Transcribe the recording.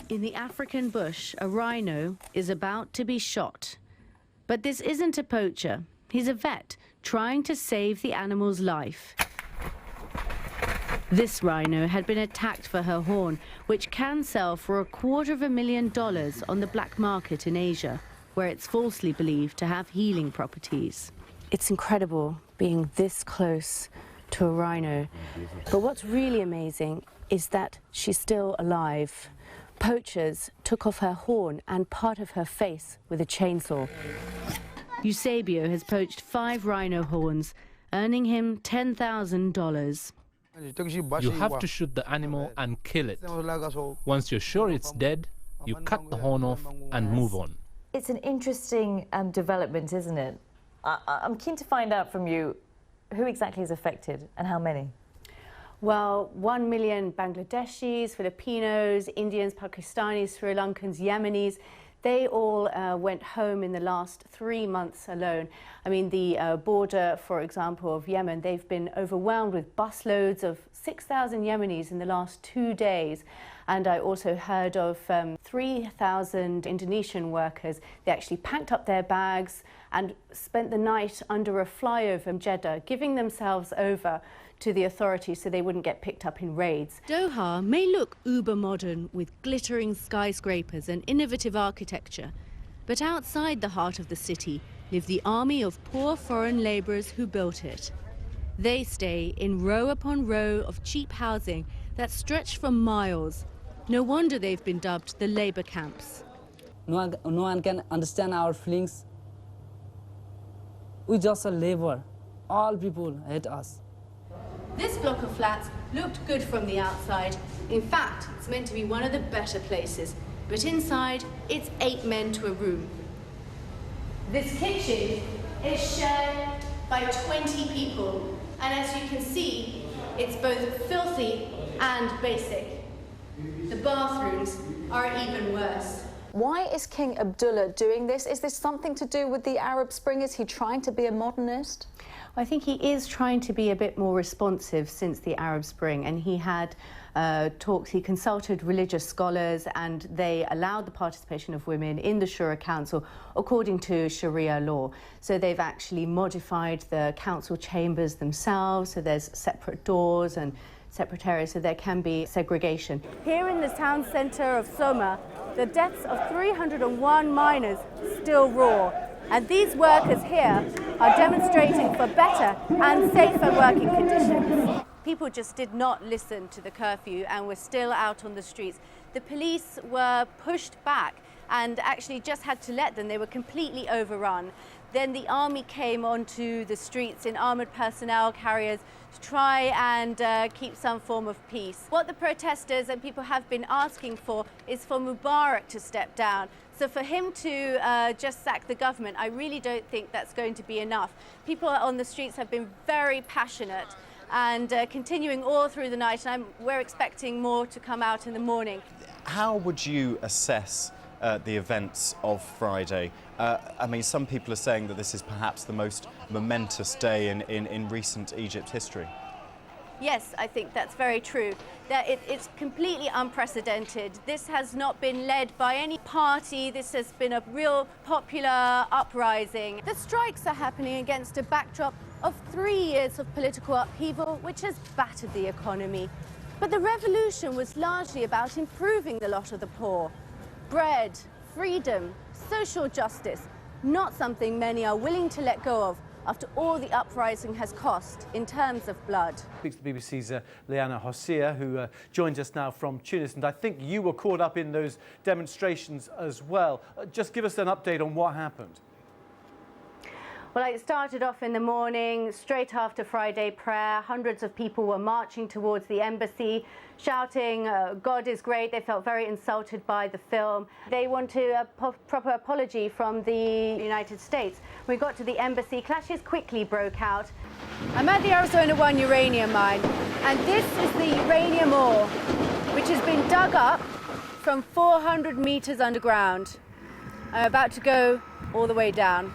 In the African bush, a rhino is about to be shot. But this isn't a poacher. He's a vet trying to save the animal's life. This rhino had been attacked for her horn, which can sell for $250,000 on the black market in Asia, where it's falsely believed to have healing properties. It's incredible being this close to a rhino. But what's really amazing is that she's still alive. Poachers took off her horn and part of her face with a chainsaw. Eusebio has poached 5 rhino horns, earning him $10,000. You have to shoot the animal and kill it. Once you're sure it's dead, you cut the horn off and move on. It's an interesting development, isn't it? I'm keen to find out from you who exactly is affected and how many. Well, 1 million Bangladeshis, Filipinos, Indians, Pakistanis, Sri Lankans, Yemenis, they all went home in the last 3 months alone. I mean, the border, for example, of Yemen, they've been overwhelmed with busloads of 6,000 Yemenis in the last 2 days. And I also heard of 3,000 Indonesian workers. They actually packed up their bags and spent the night under a flyover in Jeddah, giving themselves over to the authorities so they wouldn't get picked up in raids. Doha may look uber-modern with glittering skyscrapers and innovative architecture, but outside the heart of the city live the army of poor foreign labourers who built it. They stay in row upon row of cheap housing that stretch for miles. No wonder they've been dubbed the labour camps. No one can understand our feelings. We just a labor. All people hate us. This block of flats looked good from the outside. In fact, it's meant to be one of the better places. But inside, it's 8 men to a room. This kitchen is shared by 20 people. And as you can see, it's both filthy and basic. The bathrooms are even worse. Why is King Abdullah doing this? Is this something to do with the Arab Spring? Is he trying to be a modernist? I think he is trying to be a bit more responsive since the Arab Spring, and he had talks, he consulted religious scholars, and they allowed the participation of women in the Shura Council according to Sharia law. So they've actually modified the council chambers themselves, so there's separate doors and separate areas, so there can be segregation. Here in the town centre of Soma, the deaths of 301 miners still roar. And these workers here are demonstrating for better and safer working conditions. People just did not listen to the curfew and were still out on the streets. The police were pushed back and actually just had to let them. They were completely overrun. Then the army came onto the streets in armoured personnel carriers to try and keep some form of peace. What the protesters and people have been asking for is for Mubarak to step down. So for him to just sack the government, I really don't think that's going to be enough. People on the streets have been very passionate and continuing all through the night, and we're expecting more to come out in the morning. How would you assess the events of Friday? I mean, some people are saying that this is perhaps the most momentous day in recent Egypt history. Yes, I think that's very true. That it's completely unprecedented. This has not been led by any party. This has been a real popular uprising. The strikes are happening against a backdrop of 3 years of political upheaval, which has battered the economy. But the revolution was largely about improving the lot of the poor. Bread, freedom, social justice, not something many are willing to let go of after all the uprising has cost in terms of blood. Speaks to BBC's Leana Hosea, who joins us now from Tunis, and I think you were caught up in those demonstrations as well. Just give us an update on what happened. Well, it started off in the morning, straight after Friday prayer. Hundreds of people were marching towards the embassy, shouting, God is great. They felt very insulted by the film. They wanted a proper apology from the United States. We got to the embassy, clashes quickly broke out. I'm at the Arizona 1 uranium mine, and this is the uranium ore, which has been dug up from 400 meters underground. I'm about to go all the way down.